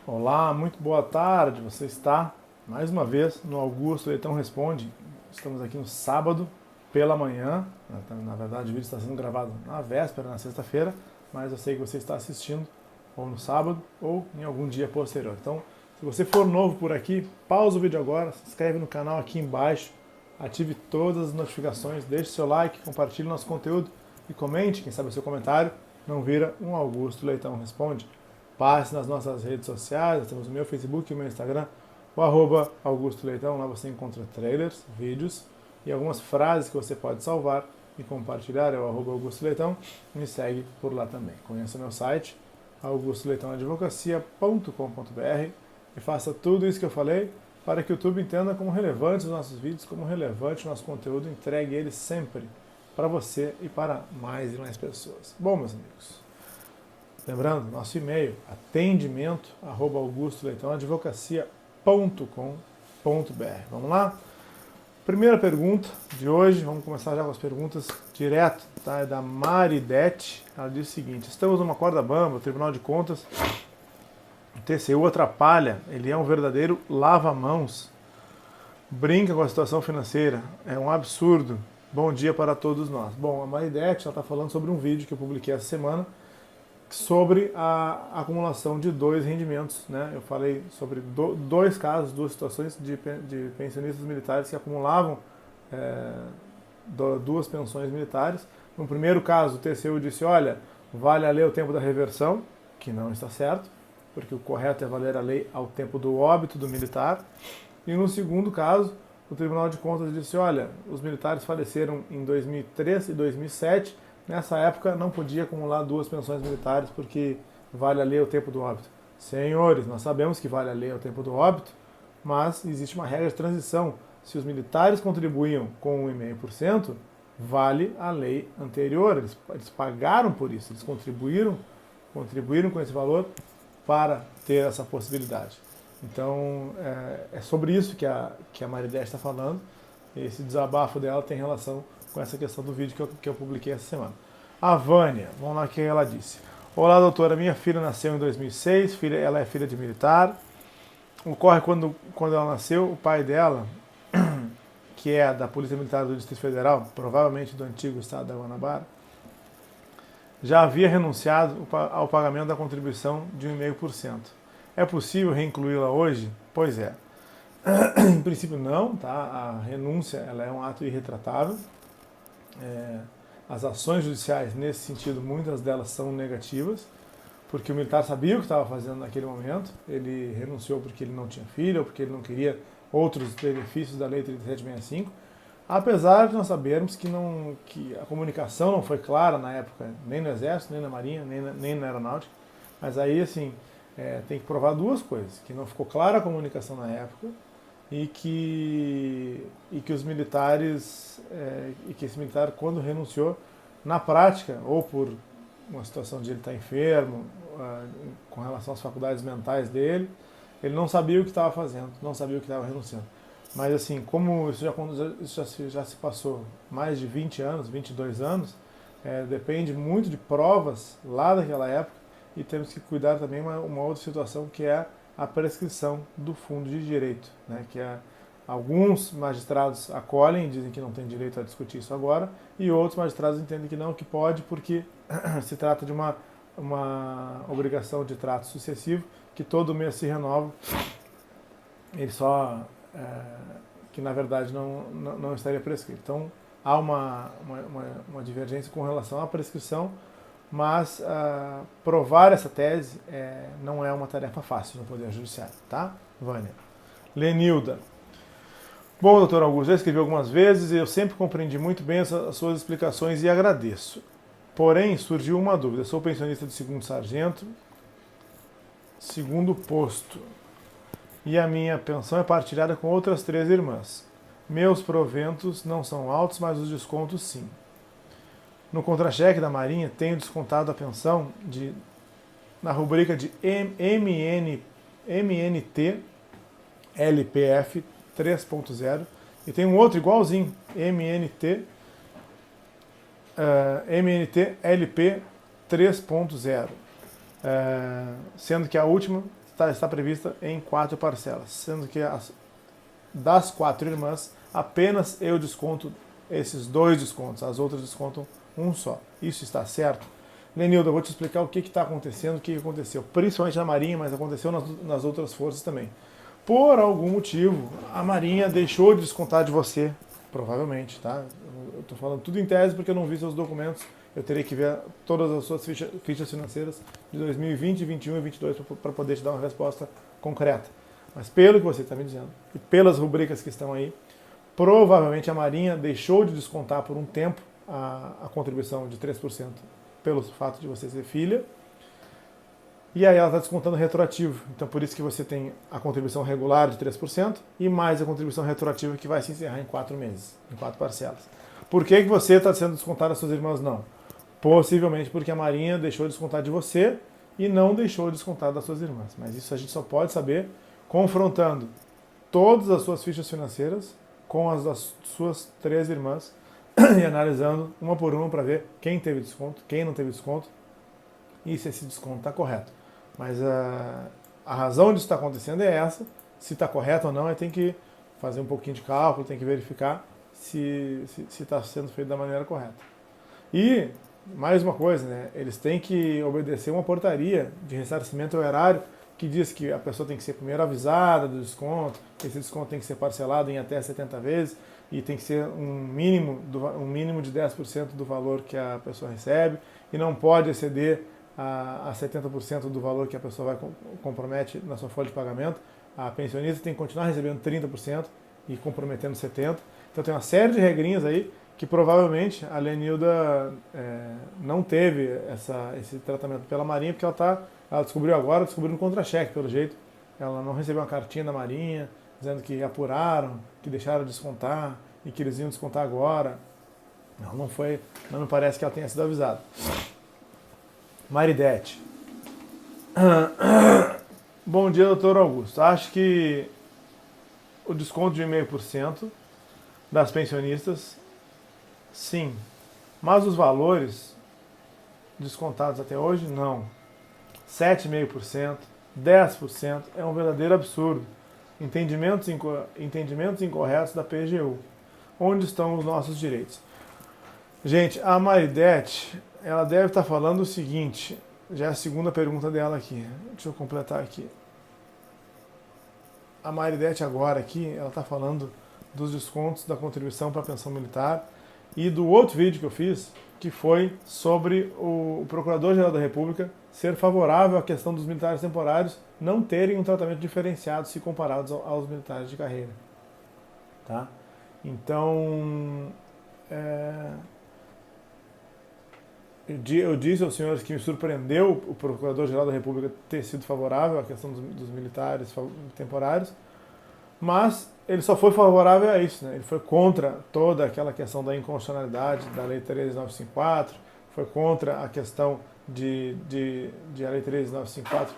Olá, muito boa tarde. Você está mais uma vez no Augusto Leitão Responde. Estamos aqui no sábado pela manhã. Na verdade, o vídeo está sendo gravado na véspera, na sexta-feira, mas eu sei que você está assistindo ou no sábado ou em algum dia posterior. Então, se você for novo por aqui, pausa o vídeo agora, se inscreve no canal aqui embaixo, ative todas as notificações, deixe seu like, compartilhe nosso conteúdo e comente. Quem sabe o seu comentário não vira um Augusto Leitão Responde. Passe nas nossas redes sociais, nós temos o meu Facebook e o meu Instagram, o @Augusto Leitão. Lá você encontra trailers, vídeos e algumas frases que você pode salvar e compartilhar. É o @Augusto Leitão. Me segue por lá também. Conheça o meu site, augustoleitãoadvocacia.com.br, e faça tudo isso que eu falei para que o YouTube entenda como relevantes os nossos vídeos, como relevante o nosso conteúdo, entregue ele sempre para você e para mais e mais pessoas. Bom, meus amigos, lembrando, nosso e-mail, atendimento@augustoleitãoadvocacia.com.br. Vamos lá? Primeira pergunta de hoje, vamos começar já com as perguntas direto, tá? É da Maridete. Ela diz o seguinte: estamos numa corda bamba, o Tribunal de Contas, o TCU atrapalha, ele é um verdadeiro lava-mãos, brinca com a situação financeira, é um absurdo. Bom dia para todos nós. Bom, a Maridete está falando sobre um vídeo que eu publiquei essa semana, sobre a acumulação de dois rendimentos, né? Eu falei sobre dois casos, duas situações de pensionistas militares que acumulavam duas pensões militares. No primeiro caso, o TCU disse: olha, vale a lei ao tempo da reversão, que não está certo, porque o correto é valer a lei ao tempo do óbito do militar. E no segundo caso, o Tribunal de Contas disse: olha, os militares faleceram em 2003 e 2007, nessa época não podia acumular duas pensões militares porque vale a lei ao tempo do óbito. Senhores, nós sabemos que vale a lei ao tempo do óbito, mas existe uma regra de transição. Se os militares contribuíam com 1,5%, vale a lei anterior. Eles pagaram por isso, eles contribuíram com esse valor para ter essa possibilidade. Então, é sobre isso que a Maridete está falando. Esse desabafo dela tem relação com essa questão do vídeo que eu publiquei essa semana. A Vânia, vamos lá o que ela disse. Olá, doutora, minha filha nasceu em 2006, ela é filha de militar. Ocorre quando ela nasceu, o pai dela, que é da Polícia Militar do Distrito Federal, provavelmente do antigo estado da Guanabara, já havia renunciado ao pagamento da contribuição de 1,5%. É possível reincluí-la hoje? Pois é. Em princípio não, tá? A renúncia ela é um ato irretratável. As ações judiciais, nesse sentido, muitas delas são negativas, porque o militar sabia o que estava fazendo naquele momento, ele renunciou porque ele não tinha filho, ou porque ele não queria outros benefícios da Lei 3765, apesar de nós sabermos que a comunicação não foi clara na época, nem no Exército, nem na Marinha, nem na Aeronáutica, mas aí, assim, tem que provar duas coisas: que não ficou clara a comunicação na época e que os militares, e que esse militar, quando renunciou, na prática, ou por uma situação de ele estar enfermo, com relação às faculdades mentais dele, ele não sabia o que estava fazendo, não sabia o que estava renunciando. Mas assim, como isso já se passou mais de 20 anos, 22 anos, depende muito de provas lá daquela época, e temos que cuidar também uma outra situação, que é a prescrição do fundo de direito, né, que alguns magistrados acolhem, dizem que não tem direito a discutir isso agora, e outros magistrados entendem que não, que pode, porque se trata de uma obrigação de trato sucessivo, que todo mês se renova, ele só, que na verdade não estaria prescrito. Então há uma divergência com relação à prescrição, mas provar essa tese não é uma tarefa fácil no Poder Judiciário, tá, Vânia? Lenilda. Bom, doutor Augusto, já escrevi algumas vezes e eu sempre compreendi muito bem as suas explicações e agradeço. Porém, surgiu uma dúvida. Sou pensionista de segundo sargento, segundo posto, e a minha pensão é partilhada com outras 3 irmãs. Meus proventos não são altos, mas os descontos sim. No contra-cheque da Marinha, tenho descontado a pensão na rubrica de MNT LPF 3.0, e tem um outro igualzinho, MNT LP 3.0, sendo que a última está prevista em 4 parcelas, sendo que das 4 irmãs, apenas eu desconto esses 2 descontos, as outras descontam um só. Isso está certo? Lenilda, eu vou te explicar o que está acontecendo, o que aconteceu, principalmente na Marinha, mas aconteceu nas outras forças também. Por algum motivo, a Marinha deixou de descontar de você, provavelmente, tá? Eu estou falando tudo em tese porque eu não vi seus documentos, eu teria que ver todas as suas fichas financeiras de 2020, 2021 e 2022 para poder te dar uma resposta concreta. Mas pelo que você está me dizendo, e pelas rubricas que estão aí, provavelmente a Marinha deixou de descontar por um tempo a contribuição de 3% pelo fato de você ser filha, e aí ela está descontando retroativo. Então por isso que você tem a contribuição regular de 3% e mais a contribuição retroativa que vai se encerrar em 4 meses, em 4 parcelas. Por que você está sendo descontado das suas irmãs? Não. Possivelmente porque a Marinha deixou de descontar de você e não deixou de descontar das suas irmãs. Mas isso a gente só pode saber confrontando todas as suas fichas financeiras com as das suas 3 irmãs e analisando uma por uma para ver quem teve desconto, quem não teve desconto e se esse desconto está correto. Mas a razão disso estar acontecendo é essa. Se está correto ou não, aí tem que fazer um pouquinho de cálculo, tem que verificar se está sendo feito da maneira correta. E, mais uma coisa, né, eles têm que obedecer uma portaria de ressarcimento ao erário que diz que a pessoa tem que ser primeiro avisada do desconto, que esse desconto tem que ser parcelado em até 70 vezes e tem que ser um mínimo de 10% do valor que a pessoa recebe e não pode exceder a 70% do valor que a pessoa compromete na sua folha de pagamento. A pensionista tem que continuar recebendo 30% e comprometendo 70%. Então tem uma série de regrinhas aí que provavelmente a Lenilda não teve esse tratamento pela Marinha, porque ela descobriu agora, descobriu no contra-cheque, pelo jeito. Ela não recebeu uma cartinha da Marinha dizendo que apuraram, que deixaram de descontar e que eles iam descontar agora. Não foi, não me parece que ela tenha sido avisada. Maridete. Bom dia, doutor Augusto. Acho que o desconto de 0,5% das pensionistas, sim. Mas os valores descontados até hoje, não. 7,5%, 10% é um verdadeiro absurdo. Entendimentos incorretos da PGU. Onde estão os nossos direitos? Gente, a Maridete, ela deve estar falando o seguinte, já é a segunda pergunta dela aqui. Deixa eu completar aqui. A Maridete agora aqui, ela está falando dos descontos da contribuição para a pensão militar e do outro vídeo que eu fiz, que foi sobre o Procurador-Geral da República ser favorável à questão dos militares temporários não terem um tratamento diferenciado se comparados aos militares de carreira. Tá? Então, eu disse aos senhores que me surpreendeu o Procurador-Geral da República ter sido favorável à questão dos militares temporários, mas ele só foi favorável a isso, né? Ele foi contra toda aquela questão da inconstitucionalidade da Lei 13954, foi contra a questão de a Lei 13954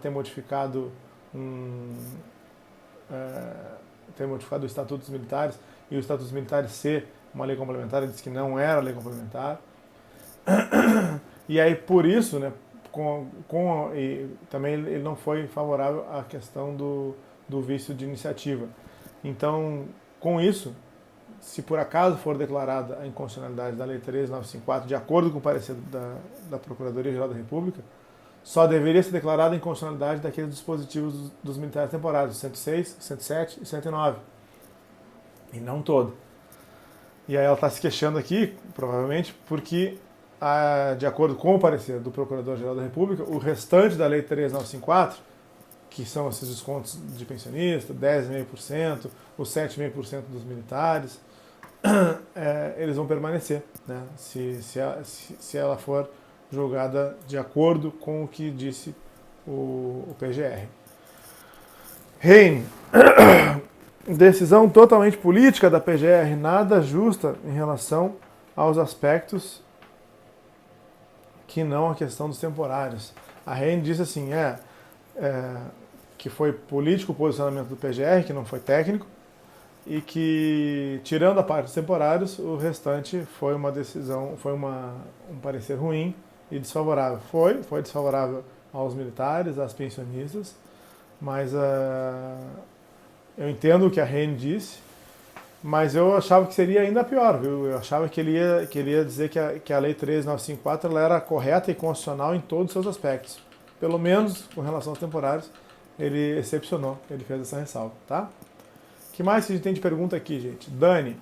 ter modificado ter modificado o Estatuto dos Militares e o Estatuto dos Militares ser uma lei complementar. Ele disse que não era lei complementar. E aí, por isso, né, e também ele não foi favorável à questão do vício de iniciativa. Então, com isso, se por acaso for declarada a inconstitucionalidade da Lei 13954, de acordo com o parecer da Procuradoria-Geral da República, só deveria ser declarada a inconstitucionalidade daqueles dispositivos dos militares temporários, 106, 107 e 109, e não todo. E aí ela está se queixando aqui, provavelmente, porque, de acordo com o parecer do Procurador-Geral da República, o restante da Lei 13954, que são esses descontos de pensionista, 10,5%, os 7,5% dos militares, eles vão permanecer, né, se ela for julgada de acordo com o que disse o PGR. Reine, decisão totalmente política da PGR, nada justa em relação aos aspectos que não a questão dos temporários. A Reine disse assim, que foi político o posicionamento do PGR, que não foi técnico, e que, tirando a parte dos temporários, o restante foi uma decisão, foi um parecer ruim e desfavorável. Foi desfavorável aos militares, às pensionistas, mas eu entendo o que a Rene disse, mas eu achava que seria ainda pior, viu? Eu achava que ele ia dizer que a Lei 13954 ela era correta e constitucional em todos os seus aspectos. Pelo menos com relação aos temporários, ele excepcionou, ele fez essa ressalva, tá? O que mais que a gente tem de pergunta aqui, gente? Dani,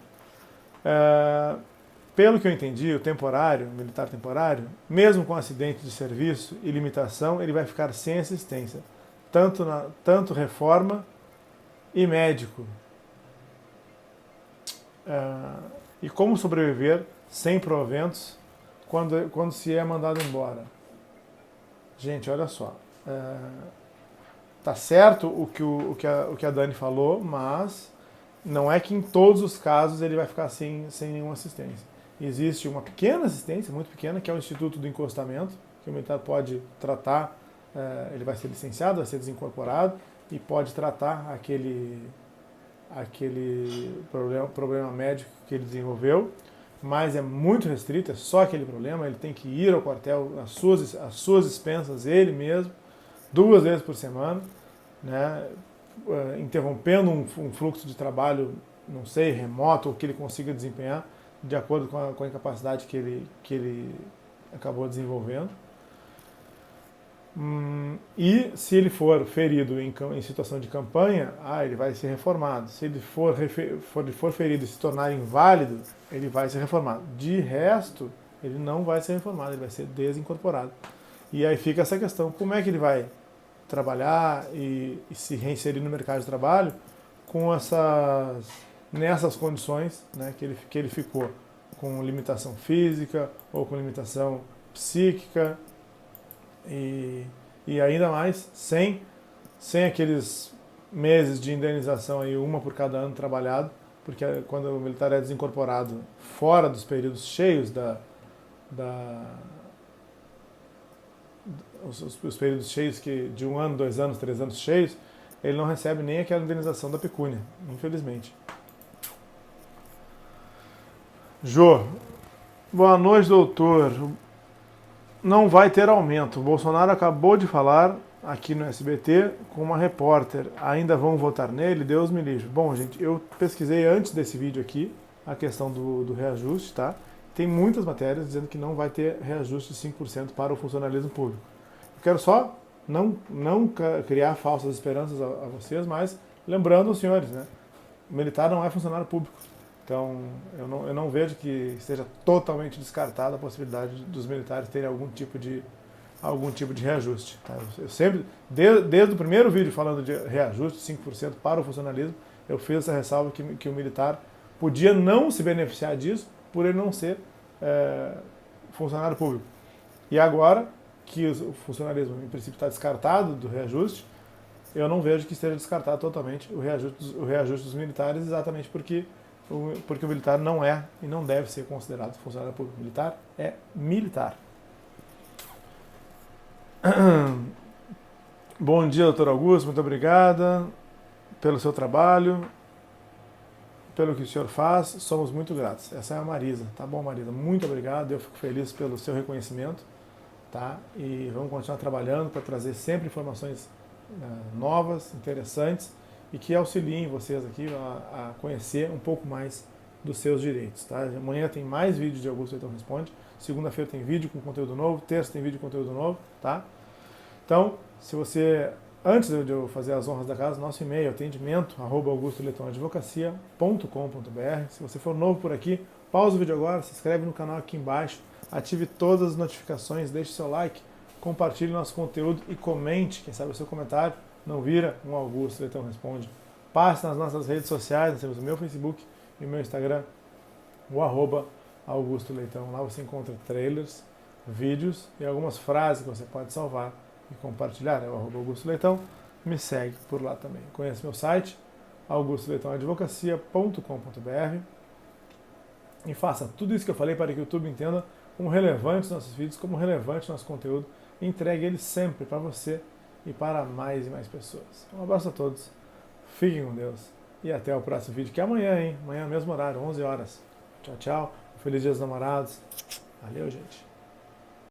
pelo que eu entendi, o temporário, o militar temporário, mesmo com acidente de serviço e limitação, ele vai ficar sem assistência, tanto reforma e médico. E como sobreviver sem proventos quando se é mandado embora? Gente, olha só. Tá certo o que a Dani falou, mas não é que em todos os casos ele vai ficar sem nenhuma assistência. Existe uma pequena assistência, muito pequena, que é o Instituto do Encostamento, que o militar pode tratar, ele vai ser licenciado, vai ser desincorporado e pode tratar aquele problema médico que ele desenvolveu, mas é muito restrito, é só aquele problema, ele tem que ir ao quartel, às suas expensas, ele mesmo, 2 vezes por semana, né, interrompendo um fluxo de trabalho, não sei, remoto, ou que ele consiga desempenhar, de acordo com a incapacidade que ele acabou desenvolvendo. E se ele for ferido em situação de campanha, ele vai ser reformado. Se ele for ferido e se tornar inválido, ele vai ser reformado. De resto, ele não vai ser reformado, ele vai ser desincorporado. E aí fica essa questão, como é que ele vai trabalhar e se reinserir no mercado de trabalho nessas condições, né, que ele ficou, com limitação física ou com limitação psíquica, e ainda mais sem aqueles meses de indenização, aí, uma por cada ano trabalhado, porque quando o militar é desincorporado fora dos períodos cheios os períodos cheios de 1 ano, 2 anos, 3 anos cheios, ele não recebe nem aquela indenização da pecúnia, infelizmente. Jô, boa noite, doutor. Não vai ter aumento. O Bolsonaro acabou de falar aqui no SBT com uma repórter. Ainda vão votar nele? Deus me livre. Bom, gente, eu pesquisei antes desse vídeo aqui a questão do reajuste, tá? Tem muitas matérias dizendo que não vai ter reajuste de 5% para o funcionalismo público. Eu quero só não criar falsas esperanças a vocês, mas lembrando os senhores, né? O militar não é funcionário público. Então, eu não vejo que esteja totalmente descartada a possibilidade dos militares terem algum tipo de reajuste. Tá? Eu sempre, desde o primeiro vídeo falando de reajuste, 5% para o funcionalismo, eu fiz essa ressalva que o militar podia não se beneficiar disso por ele não ser funcionário público. E agora que o funcionalismo, em princípio, está descartado do reajuste, eu não vejo que esteja descartado totalmente o reajuste dos militares, exatamente porque o militar não é e não deve ser considerado funcionário público. Militar é militar. Bom dia, doutor Augusto, muito obrigada pelo seu trabalho, pelo que o senhor faz, somos muito gratos. Essa é a Marisa, tá bom, Marisa? Muito obrigado, eu fico feliz pelo seu reconhecimento, tá? E vamos continuar trabalhando para trazer sempre informações novas, interessantes, e que auxiliem vocês aqui a conhecer um pouco mais dos seus direitos. Tá? Amanhã tem mais vídeos de Augusto Leitão Responde, segunda-feira tem vídeo com conteúdo novo, terça tem vídeo com conteúdo novo. Tá? Então, se você, antes de eu fazer as honras da casa, nosso e-mail, atendimento@augustoleitomadvocacia.com.br. Se você for novo por aqui, pausa o vídeo agora, se inscreve no canal aqui embaixo, ative todas as notificações, deixe seu like, compartilhe nosso conteúdo e comente, quem sabe o seu comentário não vira um Augusto Leitão Responde. Passe nas nossas redes sociais, nós temos o meu Facebook e o meu Instagram, o @Augusto Leitão. Lá você encontra trailers, vídeos e algumas frases que você pode salvar e compartilhar. É o @Augusto Leitão. Me segue por lá também. Conheça meu site, augustoleitomadvocacia.com.br, e faça tudo isso que eu falei para que o YouTube entenda como relevante os nossos vídeos, como relevante o nosso conteúdo. E entregue ele sempre para você e para mais e mais pessoas. Um abraço a todos, fiquem com Deus e até o próximo vídeo, que é amanhã, hein? Amanhã, mesmo horário, 11 horas. Tchau, tchau. Feliz Dia dos Namorados. Valeu, gente.